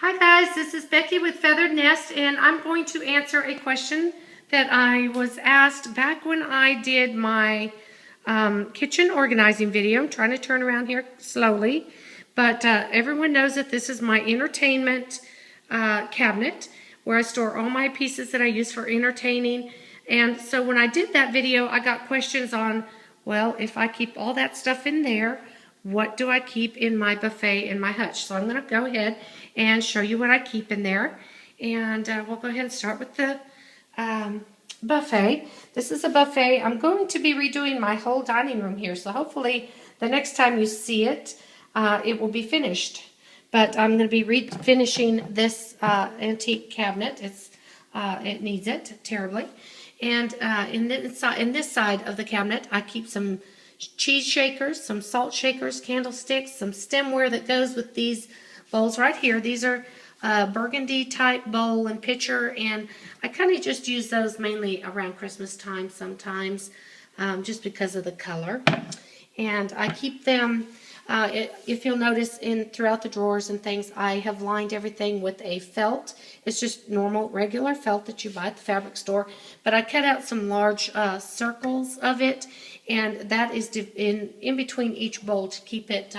Hi guys, this is Becky with Feathered Nest, and I'm going to answer a question that I was asked back when I did my kitchen organizing video. I'm trying to turn around here slowly, but everyone knows that this is my entertainment cabinet where I store all my pieces that I use for entertaining. And so when I did that video, I got questions on, well, if I keep all that stuff in there, what do I keep in my buffet in my hutch? So I'm going to go ahead and show you what I keep in there. And we'll go ahead and start with the buffet. This is a buffet. I'm going to be redoing my whole dining room here. So hopefully the next time you see it, it will be finished. But I'm going to be finishing this antique cabinet. It needs it terribly. And in this side of the cabinet, I keep some cheese shakers, some salt shakers, candlesticks, some stemware that goes with these bowls right here. These are burgundy type bowl and pitcher, and I kind of just use those mainly around Christmas time sometimes, just because of the color. And I keep them, if you'll notice throughout the drawers and things, I have lined everything with a felt. It's just normal, regular felt that you buy at the fabric store. But I cut out some large circles of it, and that is in between each bowl to keep it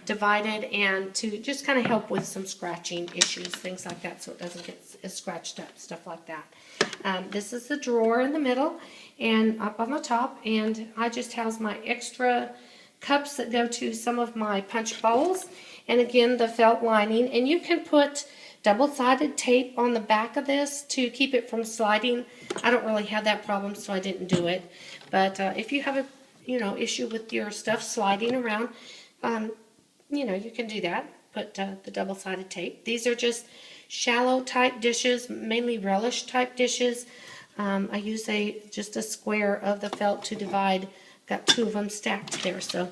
divided and to just kind of help with some scratching issues, things like that, so it doesn't get scratched up, stuff like that. This is the drawer in the middle and up on the top, and I just house my extra cups that go to some of my punch bowls, and again the felt lining. And you can put double-sided tape on the back of this to keep it from sliding. I don't really have that problem, so I didn't do it. But if you have a issue with your stuff sliding around, you can do that. Put the double-sided tape. These are just shallow type dishes, mainly relish type dishes. I use just a square of the felt to divide. Got two of them stacked there, so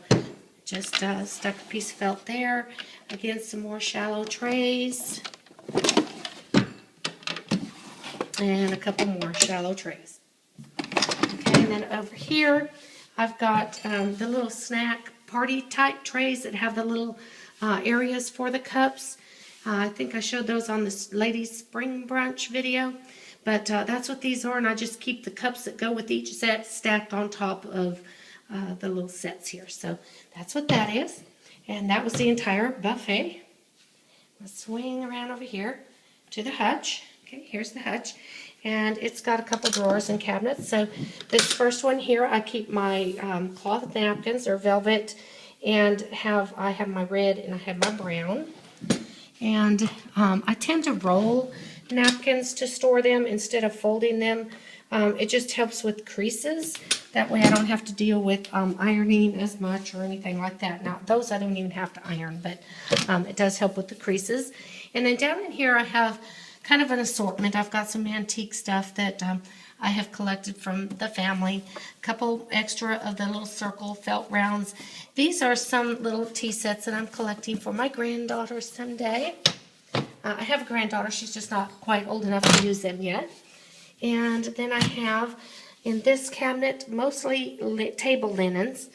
just stuck a piece of felt there. Again, some more shallow trays. And a couple more shallow trays. Okay, and then over here, I've got the little snack party type trays that have the little areas for the cups. I think I showed those on this ladies spring brunch video, but that's what these are, and I just keep the cups that go with each set stacked on top of the little sets here. So that's what that is, and that was the entire buffet. Let's swing around over here to the hutch. Okay, here's the hutch, and it's got a couple drawers and cabinets. So this first one here, I keep my cloth napkins or velvet, and I have my red and I have my brown. And I tend to roll napkins to store them instead of folding them. It just helps with creases. That way I don't have to deal with ironing as much or anything like that. Now those I don't even have to iron, but it does help with the creases. And then down in here I have kind of an assortment. I've got some antique stuff that I have collected from the family. A couple extra of the little circle felt rounds. These are some little tea sets that I'm collecting for my granddaughter someday. I have a granddaughter. She's just not quite old enough to use them yet. And then I have in this cabinet mostly table linens,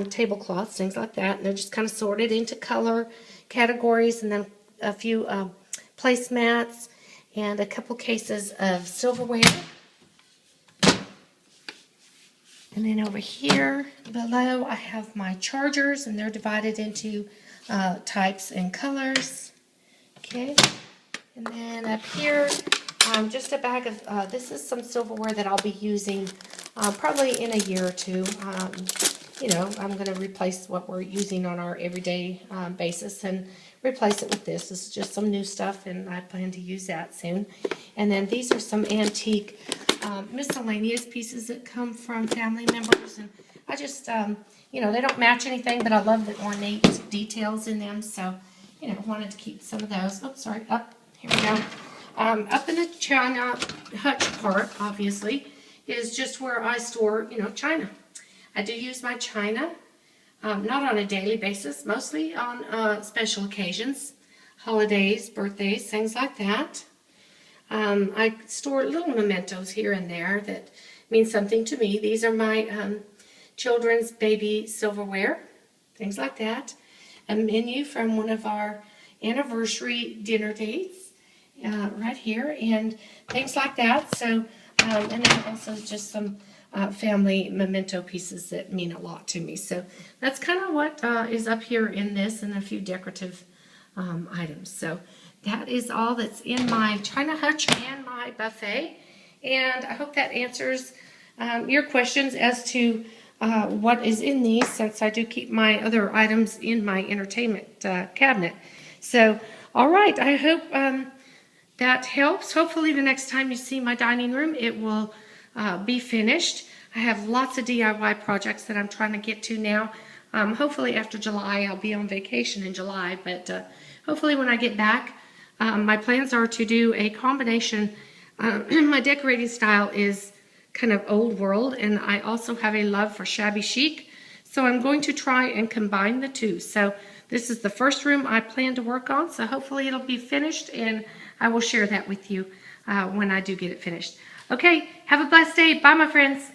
tablecloths, things like that. And they're just kind of sorted into color categories, and then a few placemats and a couple cases of silverware. And then over here below I have my chargers, and they're divided into types and colors. Okay, and then up here just a bag of, this is some silverware that I'll be using probably in a year or two. I'm going to replace what we're using on our everyday basis and replace it with this. This is just some new stuff, and I plan to use that soon. And then these are some antique miscellaneous pieces that come from family members, and I just, they don't match anything, but I love the ornate details in them, so, wanted to keep some of those. Oh, sorry, here we go. Up in the china hutch part, obviously, is just where I store, china. I do use my china, not on a daily basis, mostly on special occasions, holidays, birthdays, things like that. I store little mementos here and there that mean something to me. These are my children's baby silverware, things like that. A menu from one of our anniversary dinner dates right here and things like that. So, and then also just some family memento pieces that mean a lot to me. So that's kind of what is up here in this, and a few decorative items. So that is all that's in my China Hutch and my buffet. And I hope that answers your questions as to what is in these, since I do keep my other items in my entertainment cabinet. So, all right, I hope that helps. Hopefully the next time you see my dining room, it will be finished. I have lots of DIY projects that I'm trying to get to now. Hopefully after July, I'll be on vacation in July, but hopefully when I get back, my plans are to do a combination. My decorating style is kind of old world, and I also have a love for shabby chic. So I'm going to try and combine the two. So this is the first room I plan to work on, so hopefully it'll be finished, and I will share that with you when I do get it finished. Okay, have a blessed day. Bye, my friends.